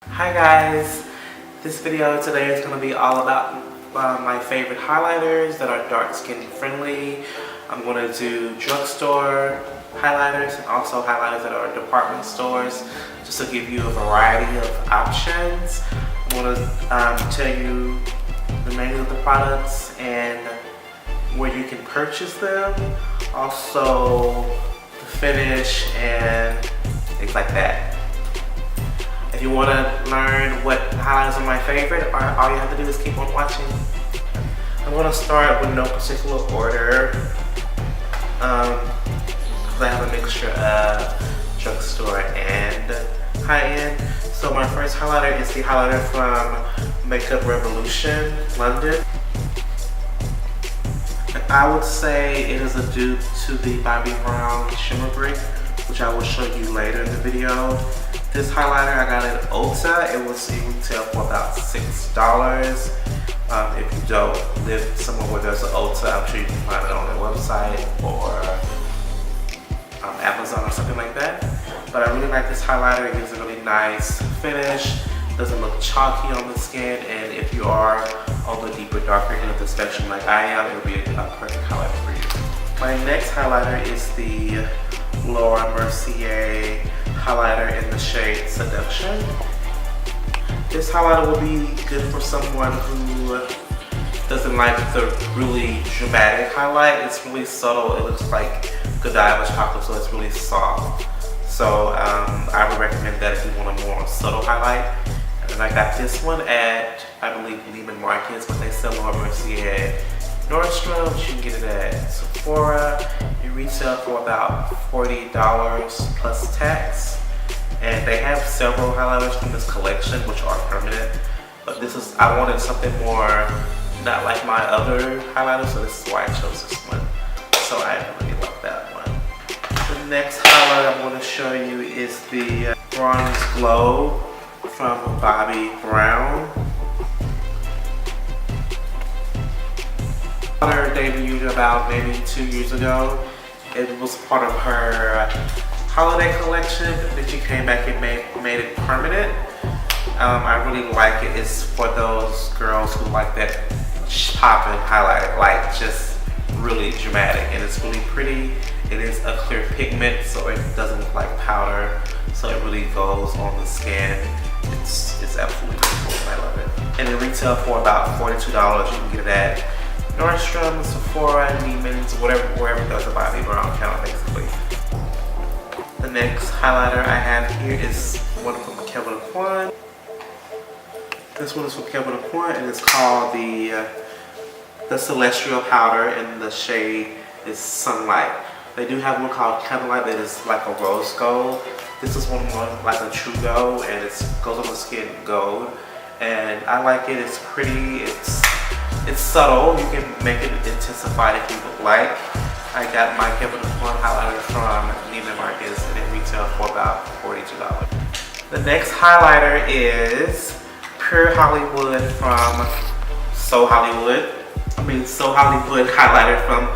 Hi guys, this video today is going to be all about my favorite highlighters that are dark skin friendly. I'm going to do drugstore highlighters and also highlighters that are department stores, just to give you a variety of options. I'm going to tell you the names of the products and where you can purchase them, also the finish and things like that. If you want to learn what highlighters are my favorite, all you have to do is keep on watching. I'm going to start with no particular order, because I have a mixture of drugstore and high-end. So my first highlighter is the highlighter from Makeup Revolution London. I would say it is a dupe to the Revlon Shimmer brick, which I will show you later in the video. This highlighter I got at Ulta. It was retail for about $6. If you don't live somewhere where there's an Ulta, I'm sure you can find it on their website or Amazon or something like that. But I really like this highlighter. It gives a really nice finish. Doesn't look chalky on the skin, and if you are on the deeper, darker end of the spectrum like I am, it will be a perfect highlighter for you. My next highlighter is the Loreal Mercier highlighter in the shade Seduction. This highlighter will be good for someone who doesn't like the really dramatic highlight. It's really subtle. It looks like Godiva chocolate, so it's really soft. So I would recommend that if you want a more subtle highlight. And I got this one at, I believe, Neiman Marcus, but they sell Loreal Mercier at Nordstrom. You can get it at Sephora. It retails for about $40 plus tax. And they have several highlighters from this collection which are permanent. But this is, I wanted something more not like my other highlighters, so this is why I chose this one. So I really love that one. The next highlighter I'm going to show you is the Bronze Glow from Bobbi Brown. Her debuted about maybe 2 years ago. It was part of her holiday collection. Then she came back and made it permanent. I really like it. It's for those girls who like that popping highlight, like just really dramatic, and it's really pretty. It is a clear pigment, so it doesn't look like powder, so it really goes on the skin. It's absolutely beautiful, and I love it. And it retails for about $42. You can get it at Nordstrom, Sephora, Neiman's, wherever there's a Bobbi Brown counter, basically. The next highlighter I have here is one from Kevin Kwan. This one is from Kevin Kwan, and it's called the Celestial Powder, and the shade is Sunlight. They do have one called Candlelight that is like a rose gold. This is one more like a true gold, and it goes on the skin gold. And I like it. It's pretty. It's subtle. You can make it intensified if you would like. I got my Kevin Kwan highlighter from Neiman Marcus, and it retails for about $42. The next highlighter is Pure Hollywood from So Hollywood highlighter from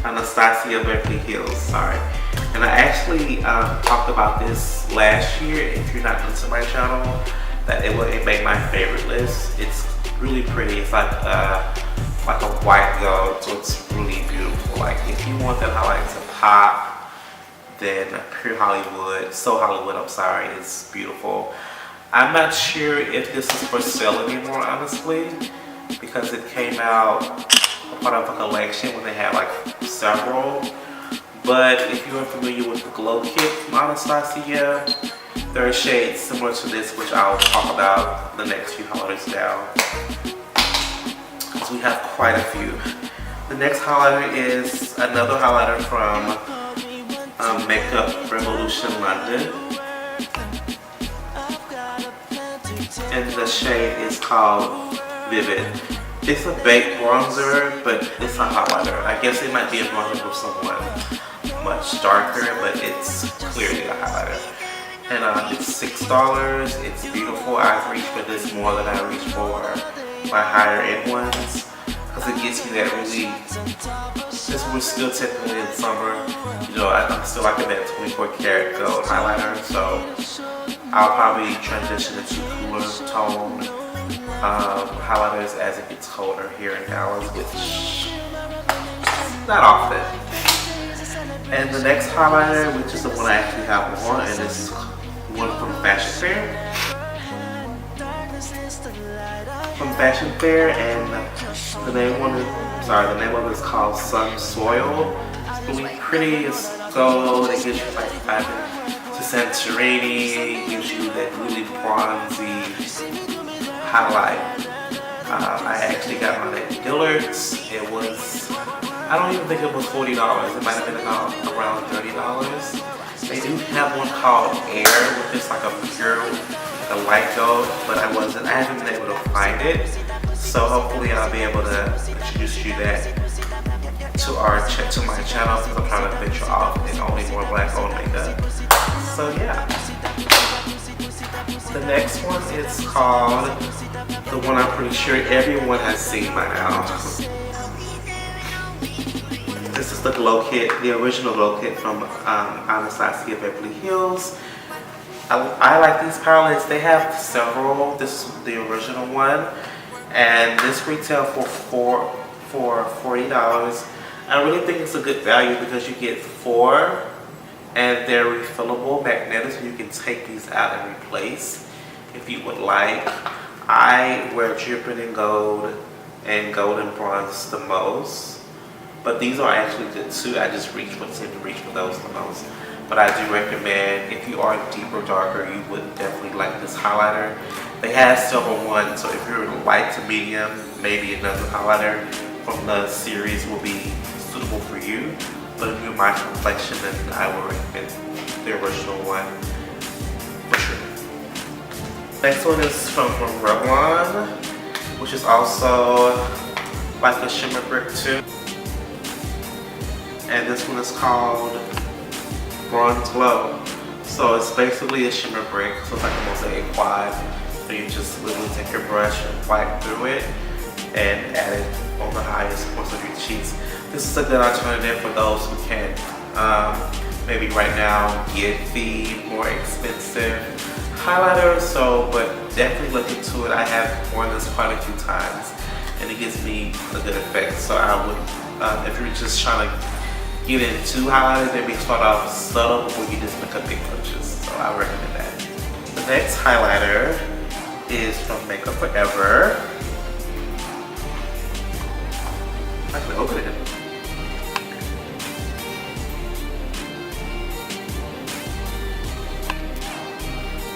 Anastasia Beverly Hills. Sorry. And I actually talked about this last year. If you're not into my channel, that it made my favorite list. It's really pretty. It's like a white gold, so it's really beautiful. Like if you want that highlight to pop, then Pure Hollywood, So Hollywood, I'm sorry, is beautiful. I'm not sure if this is for sale anymore, honestly, because it came out part of a collection when they had like several. But if you're familiar with the Glow Kit from Anastasia, there are shades similar to this, which I'll talk about the next few highlighters down. So we have quite a few. The next highlighter is another highlighter from Makeup Revolution London. And the shade is called Vivid. It's a baked bronzer, but it's a highlighter. I guess it might be a bronzer for someone much darker, but it's clearly a highlighter. And it's $6. It's beautiful. I've reached for this more than I reached for my higher end ones, because it gives me that really Since we're still technically in summer, you know, I'm still liking that 24 karat gold highlighter, so I'll probably transition into cooler tone highlighters as it gets colder here in Dallas, which not often. And the next highlighter, which is the one I actually have on, and this is one from Fashion Fair. And the name of it is called Souele. It's really pretty. It's gold. It gives you like to Santorini. It gives you that really bronzy highlight. I actually got mine at Dillard's. It was, I don't even think it was $40. It might have been around $30. They do have one called Air, which is like a pure, a light gold, but I haven't been able to find it. So hopefully I'll be able to introduce you that to my channel, because I'm trying to venture off in only more black gold makeup. So yeah. The next one is called, the one I'm pretty sure everyone has seen by now. This is the glow kit, the original glow kit from Anastasia Beverly Hills. I like these palettes. They have several. This is the original one, and this retail for $40. I really think it's a good value because you get 4, and they're refillable magnets. You can take these out and replace if you would like. I wear dripping in gold and bronze the most, but these are actually good too. I just tend to reach for those the most. But I do recommend, if you are deep or darker, you would definitely like this highlighter. They have several ones, so if you're light to medium, maybe another highlighter from the series will be suitable for you. But if you're my complexion, then I would recommend the original one for sure. Next one is from Revlon, which is also like a shimmer brick too. And this one is called Bronze Glow. So it's basically a shimmer brick, so it's like a mosaic quad. So you just literally take your brush and wipe through it and add it on the highest points of your cheeks. This is a good alternative for those who can't maybe right now get the more expensive highlighter. But definitely look into it. I have worn this quite a few times and it gives me a good effect. So I would, if you're just trying to get into highlighters, maybe start off subtle before you just make a big purchase. So I recommend that. The next highlighter is from Makeup Forever. I can open it.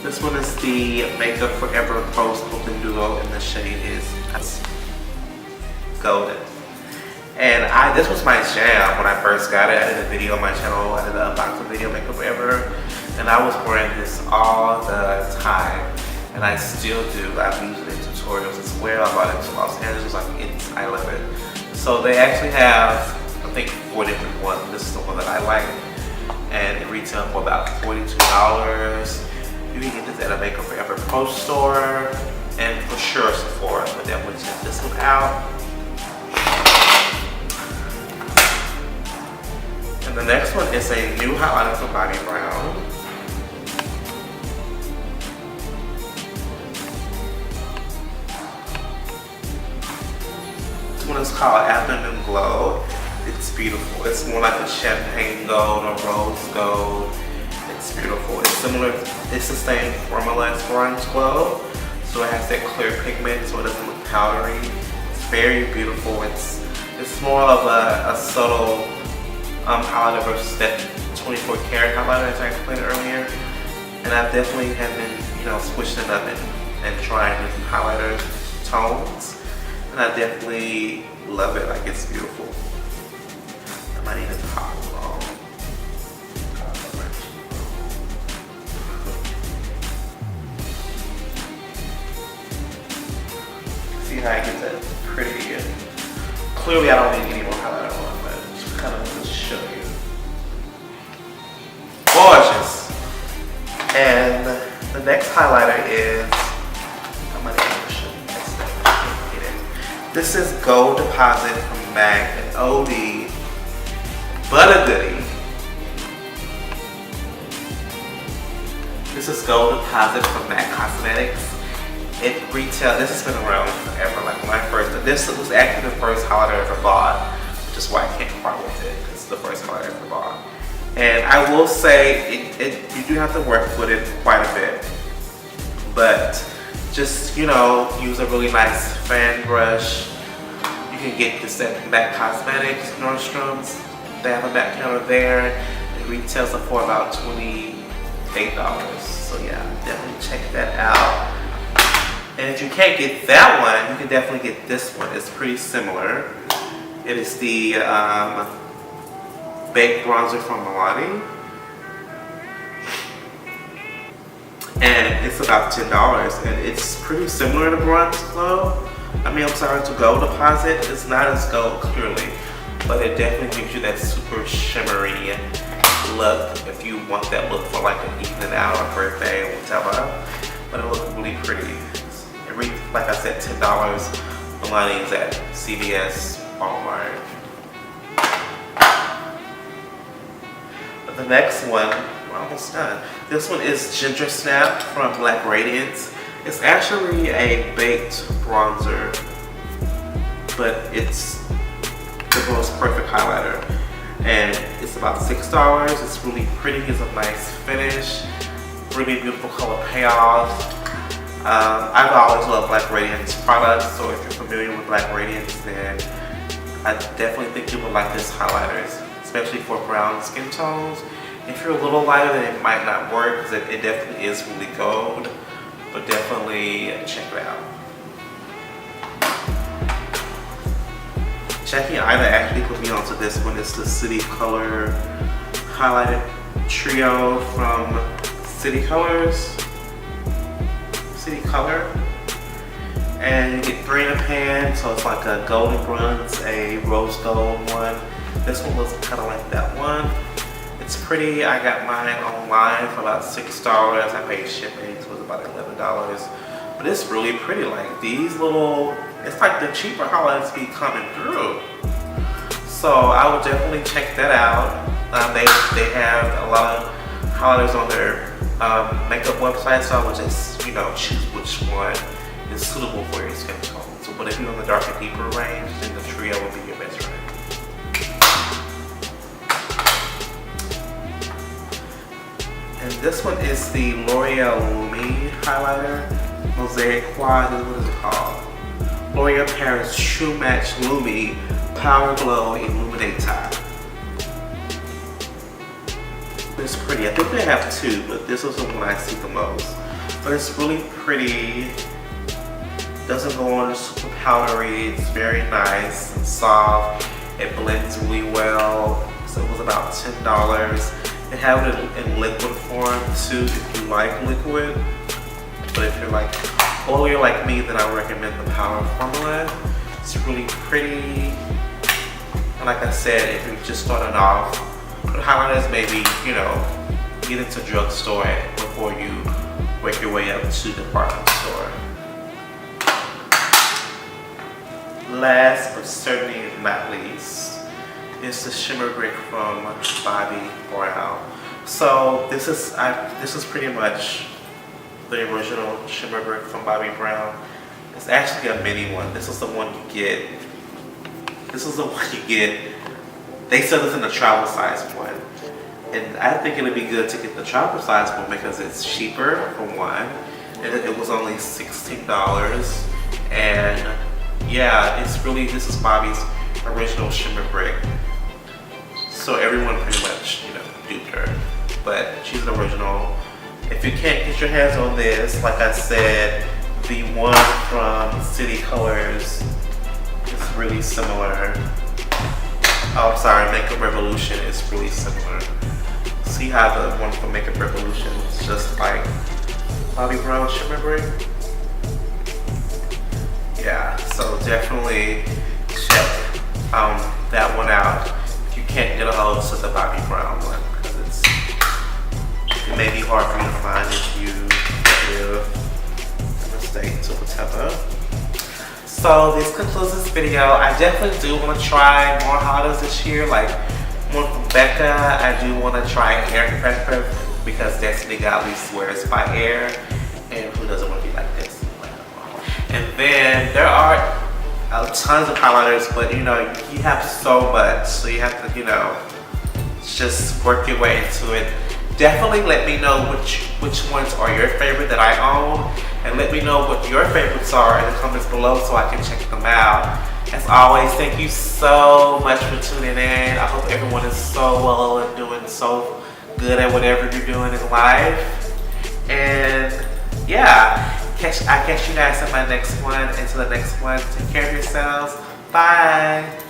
This one is the Makeup Forever Pro Sculpting Duo, and the shade is Golden. And this was my jam when I first got it. I did a video on my channel, I did an unboxing video, Makeup Forever, and I was wearing this all the time, and I still do. I've used it in tutorials as well. I bought it to Los Angeles, I love it. So they actually have, I think, 4 different ones. This is the one that I like, and it retails for about $42. You can get this at a Makeup Forever Pro store, and for sure Sephora. So definitely check this one out. And the next one is a new highlighter from Bobbi Brown. This one is called Afternoon Glow. It's beautiful. It's more like a champagne gold or rose gold. It's beautiful. It's similar, it's the same formula as Bronze Glow. So it has that clear pigment, so it doesn't look powdery. It's very beautiful. It's more of a subtle highlighter versus that 24 karat highlighter as I explained earlier. And I definitely have been, switching it up and trying different highlighter tones. And I definitely love it. Like, it's beautiful. I might need to pop along. See how I get that pretty. Clearly, I don't need any more highlighter on, but just kind of to show you. Gorgeous. And the next highlighter is, I'm gonna show you this. This is Gold Deposit from MAC and OD but a goodie. This is Gold Deposit from MAC Cosmetics. It retail. This has been around forever. Like when I first, this was actually the first highlighter I ever bought, which is why I can't part with it. It's the first highlighter I ever bought. And I will say, you do have to work with it quite a bit. But just, you know, use a really nice fan brush. You can get this at MAC Cosmetics, Nordstrom's. They have a MAC counter there. It retails for about $28. So yeah, definitely check that out. And if you can't get that one, you can definitely get this one. It's pretty similar. It is the Baked Bronzer from Milani. And it's about $10. And it's pretty similar to Bronze Glow. To Gold Deposit. It's not as gold clearly, but it definitely gives you that super shimmery look if you want that look for like an evening out or birthday or whatever. But it looks really pretty. Like I said, $10. Milani is at CVS, Walmart. But the next one, we're almost done. This one is Ginger Snap from Black Radiance. It's actually a baked bronzer, but it's the most perfect highlighter. And it's about $6. It's really pretty. It's a nice finish. Really beautiful color payoff. I've always loved Black Radiance products, so if you're familiar with Black Radiance, then I definitely think you would like this highlighter, especially for brown skin tones. If you're a little lighter, then it might not work because it definitely is really gold, but definitely check it out. Jackie Ida actually put me onto this one. It's the City Color Highlighted Trio from City Color, and you get 3 in a pan, so it's like a golden bronze, a rose gold one. This one looks kind of like that one. It's pretty. I got mine online for about $6. I paid shipping, so it was about $11. But it's really pretty. Like these little, it's like the cheaper highlights be coming through. So I would definitely check that out. They have a lot of highlighters on their makeup website, so I would just, you know, choose which one is suitable for your skin tone. So, but if you're on the darker, deeper range, then the trio will be your best friend. And this one is the Loreal Lumi highlighter, Mosaic Quad. What is it called? L'Oreal Paris True Match Lumi Power Glow Illuminate Top. It's pretty. I think they have 2, but this is the one I see the most. But it's really pretty. Doesn't go on super powdery. It's very nice and soft. It blends really well. So it was about $10. They have it in liquid form too if you like liquid. But if you're like oily like me, then I recommend the powder formula. It's really pretty. And like I said, if you're just starting off, but highlighters maybe, you know, get into drugstore before you work your way up to department store. Last but certainly not least is the Shimmer Brick from Bobbi Brown. So this is pretty much the original Shimmer Brick from Bobbi Brown. It's actually a mini one. This is the one you get. They sell this in the travel size one. And I think it would be good to get the travel size one because it's cheaper for one. And it was only $16. And yeah, this is Bobbi's original Shimmer Brick. So everyone pretty much, you know, duped her. But she's an original. If you can't get your hands on this, like I said, the one from City Colors is really similar. Oh, I'm sorry, Makeup Revolution is really similar. See how the one from Makeup Revolution is just like Bobbi Brown Shimmer Brick? Yeah, so definitely check that one out. If you can't get a hold of the Bobbi Brown one, because it may be hard for you to find if you live in the States or whatever. So this concludes this video. I definitely do want to try more highlighters this year, like one from Becca. I do want to try air compressor because Destiny Godly swears by air, and who doesn't want to be like this? And then there are tons of highlighters, but you know, you have so much, so you have to, you know, just work your way into it. Definitely let me know which ones are your favorite that I own, and let me know what your favorites are in the comments below so I can check them out. As always, thank you so much for tuning in. I hope everyone is so well and doing so good at whatever you're doing in life. And yeah, I catch you guys in my next one. Until the next one, take care of yourselves. Bye.